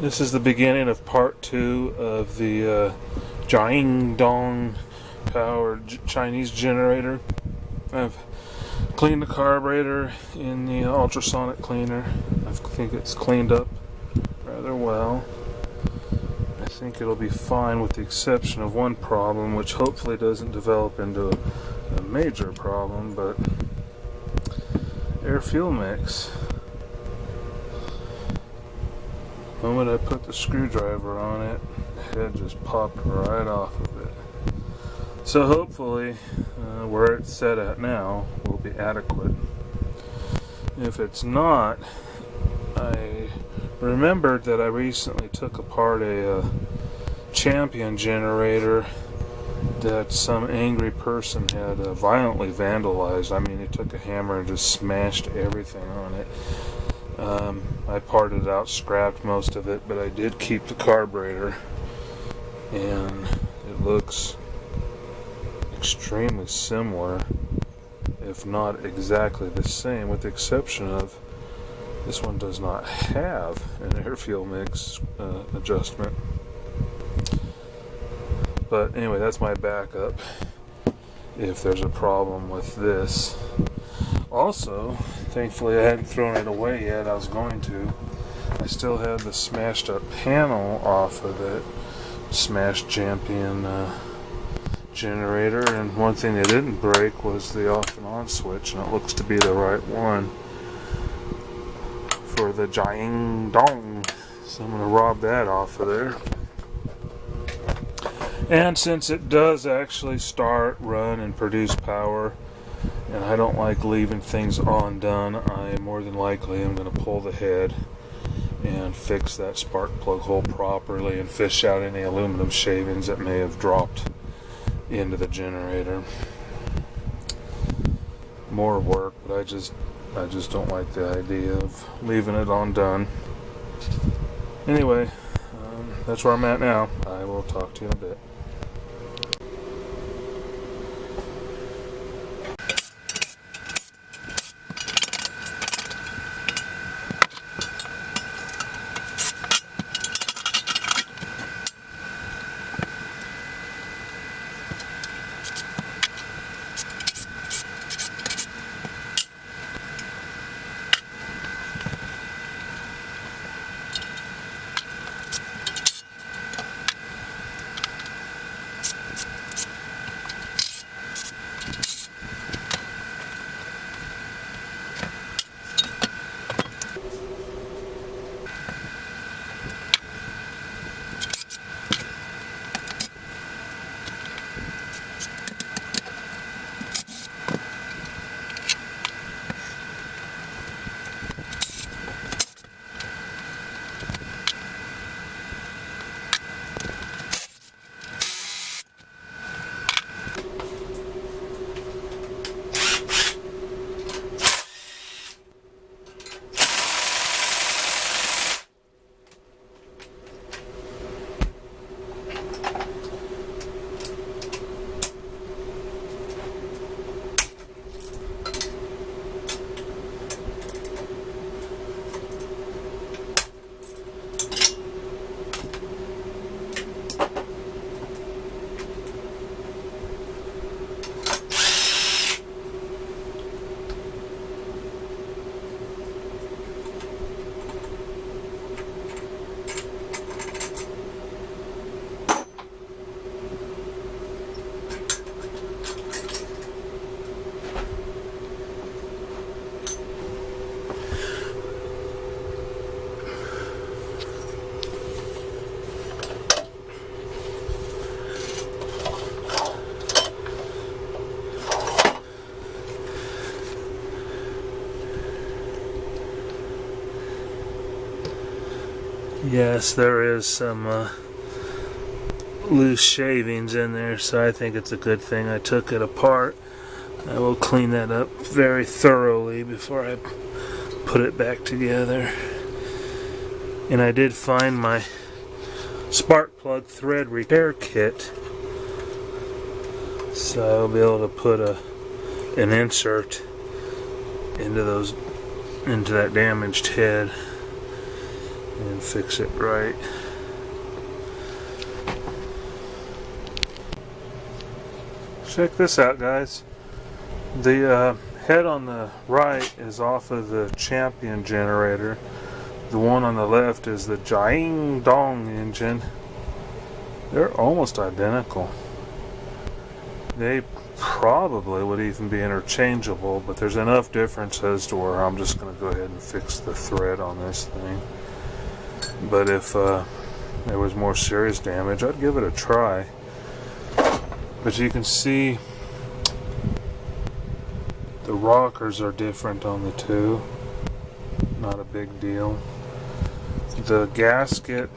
This is the beginning of part 2 of the JiangDong powered Chinese generator. I've cleaned the carburetor in the ultrasonic cleaner. I think it's cleaned up rather well. I think it'll be fine with the exception of one problem, which hopefully doesn't develop into a major problem, but air fuel mix. The moment I put the screwdriver on it, the head just popped right off of it. So hopefully where it's set at now will be adequate. If it's not, I remembered that I recently took apart a Champion generator that some angry person had violently vandalized. I mean, he took a hammer and just smashed everything on it. I parted it out, scrapped most of it, but I did keep the carburetor, and it looks extremely similar, if not exactly the same, with the exception of this one does not have an air fuel mix adjustment. But anyway, that's my backup if there's a problem with this. Also, thankfully I hadn't thrown it away yet. I was going to. I still had the smashed up panel off of it. Smashed Champion generator, and one thing that didn't break was the off and on switch, and it looks to be the right one for the JiangDong. So I'm going to rob that off of there. And since it does actually start, run, and produce power, and I don't like leaving things undone, I more than likely am going to pull the head and fix that spark plug hole properly and fish out any aluminum shavings that may have dropped into the generator. More work, but I just don't like the idea of leaving it undone. Anyway, that's where I'm at now. I will talk to you in a bit. Yes, there is some loose shavings in there, so I think it's a good thing I took it apart. I will clean that up very thoroughly before I put it back together. And I did find my spark plug thread repair kit, so I'll be able to put an insert into that damaged head. and fix it right. Check this out, guys. The head on the right is off of the Champion generator. The one on the left is the JiangDong engine. They're almost identical. They probably would even be interchangeable, but there's enough differences to where I'm just going to go ahead and fix the thread on this thing. But if there was more serious damage, I'd give it a try. But you can see the rockers are different on the two. Not a big deal. The gasket,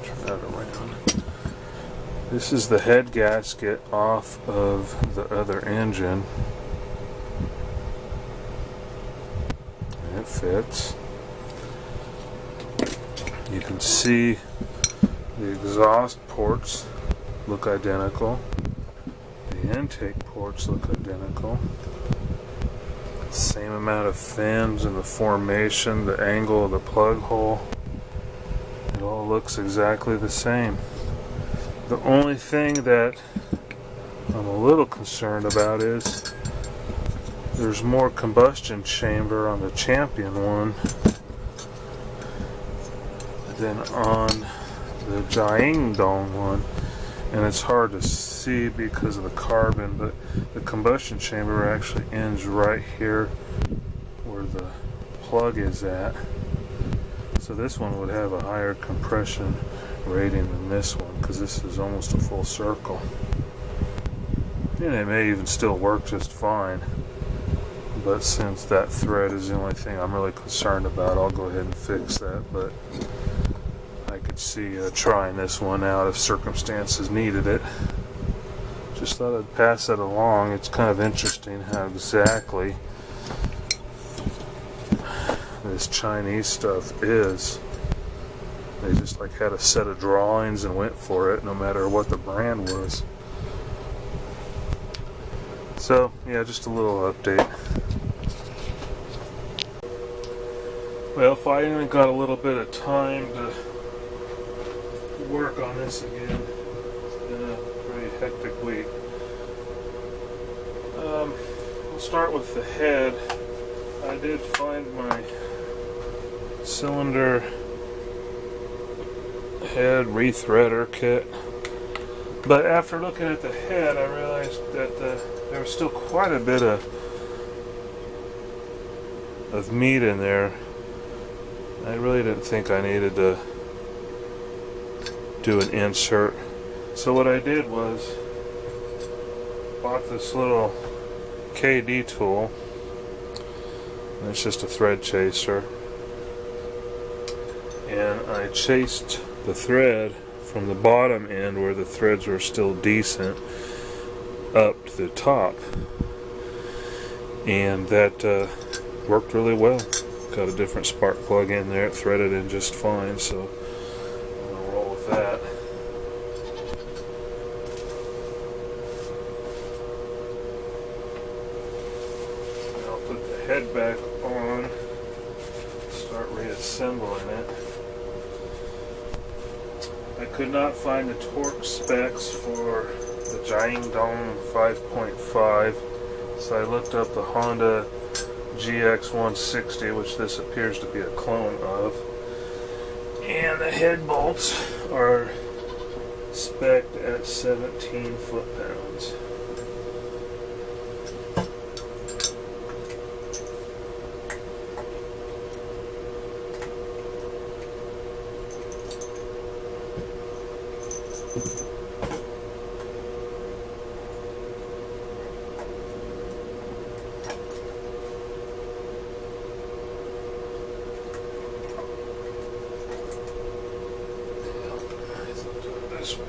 turn that around. This is the head gasket off of the other engine. It fits. You can see the exhaust ports look identical. The intake ports look identical. Same amount of fins and the formation, the angle of the plug hole. It all looks exactly the same. The only thing that I'm a little concerned about is there's more combustion chamber on the Champion one than on the JiangDong one, and it's hard to see because of the carbon, but the combustion chamber actually ends right here where the plug is at. So this one would have a higher compression rating than this one because this is almost a full circle. And it may even still work just fine, but since that thread is the only thing I'm really concerned about, I'll go ahead and fix that. But I could see trying this one out if circumstances needed it. Just thought I'd pass that along. It's kind of interesting how exactly this Chinese stuff is. They just like had a set of drawings and went for it no matter what the brand was. So yeah, just a little update. Well, finally got a little bit of time to work on this again. It's been a pretty hectic week. We'll start with the head. I did find my cylinder head rethreader kit, but after looking at the head I realized that there was still quite a bit of meat in there. I really didn't think I needed to do an insert, so what I did was bought this little KD tool. It's just a thread chaser, and I chased the thread from the bottom end where the threads were still decent up to the top, and that worked really well. Got a different spark plug in there, it threaded in just fine, so I'm going to roll with that. Now I'll put the head back on, start reassembling it. I could not find the torque specs for the JiangDong 5.5, so I looked up the Honda JF168, which this appears to be a clone of, and the head bolts are spec'd at 17 foot-pounds. This way.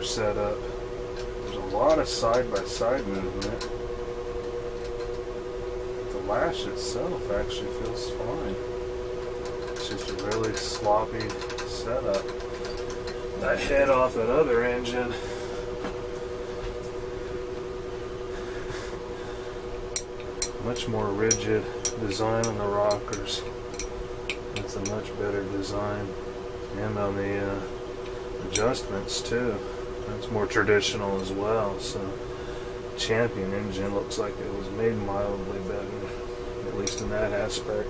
setup. There's a lot of side-by-side movement. The lash itself actually feels fine. It's just a really sloppy setup. That head off that other engine, much more rigid design on the rockers. That's a much better design. And on the adjustments too. That's more traditional as well. So Champion engine looks like it was made mildly better, at least in that aspect.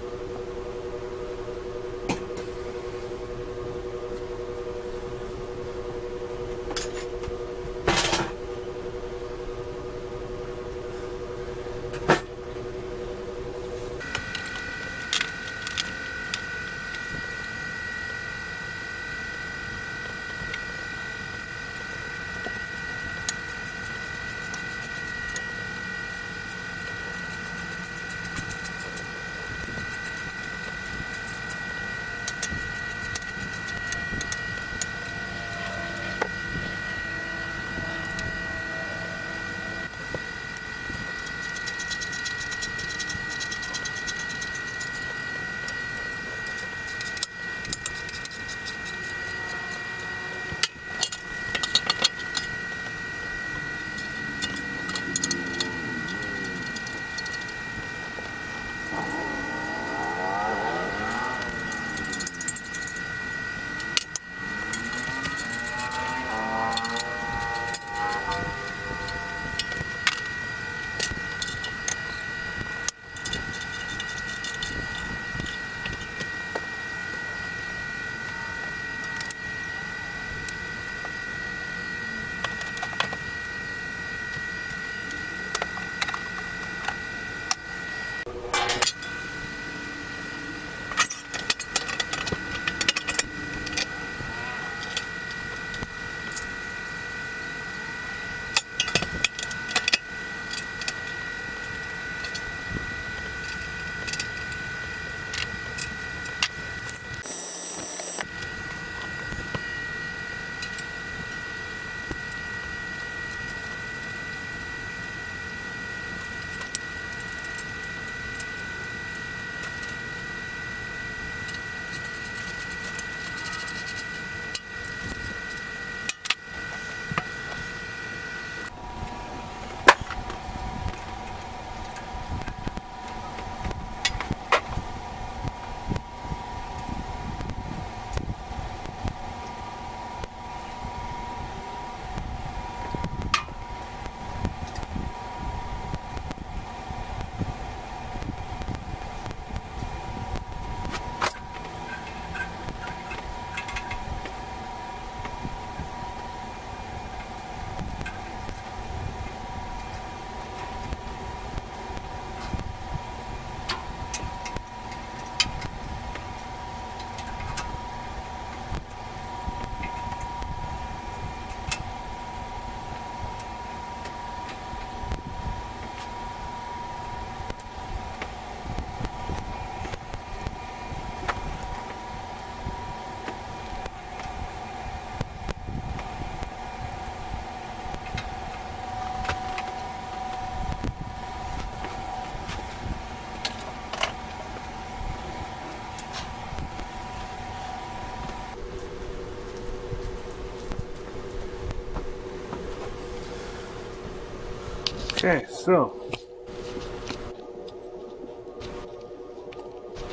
Okay, so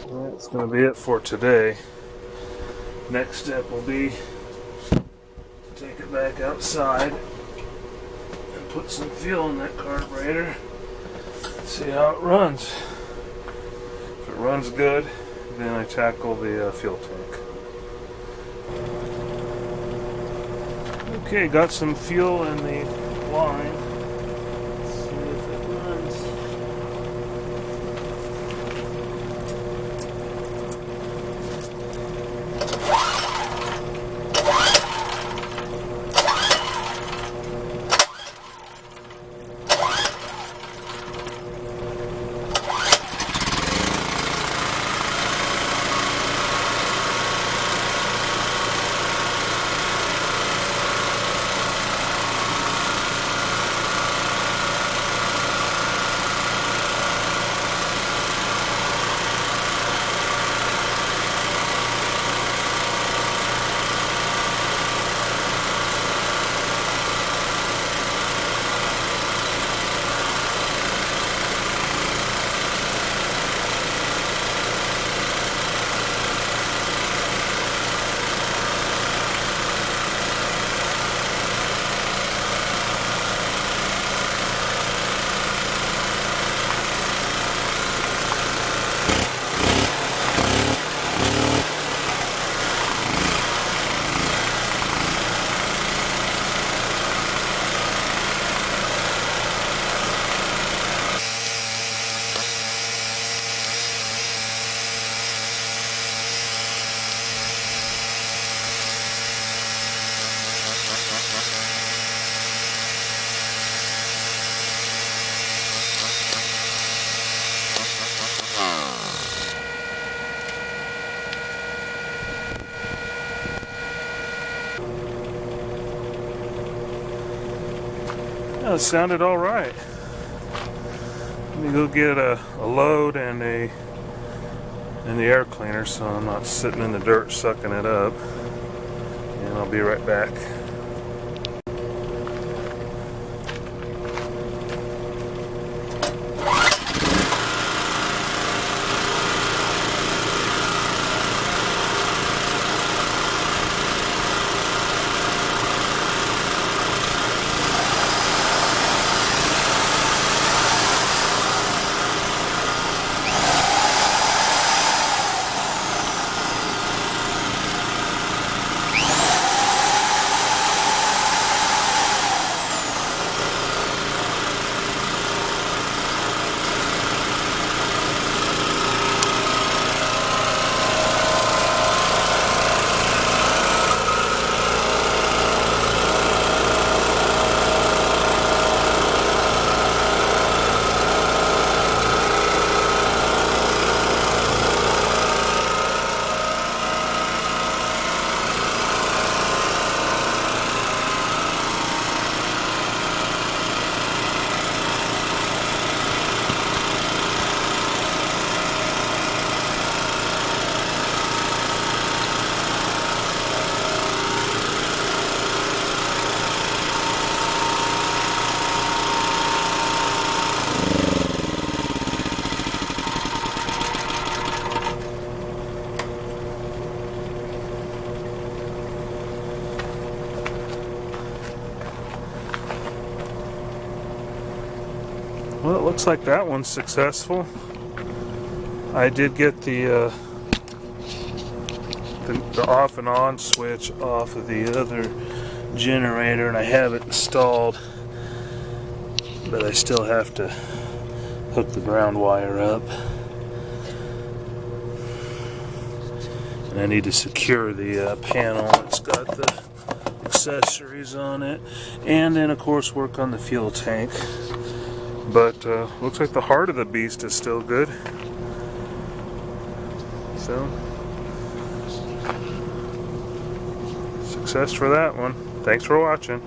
that's going to be it for today. Next step will be take it back outside and put some fuel in that carburetor. See how it runs. If it runs good, then I tackle the fuel tank. Okay, got some fuel in the line. It sounded all right. Let me go get a load and the air cleaner so I'm not sitting in the dirt sucking it up. And I'll be right back. Well, it looks like that one's successful. I did get the off and on switch off of the other generator, and I have it installed, but I still have to hook the ground wire up. And I need to secure the panel. It's got the accessories on it, and then of course work on the fuel tank. But looks like the heart of the beast is still good. So, success for that one. Thanks for watching.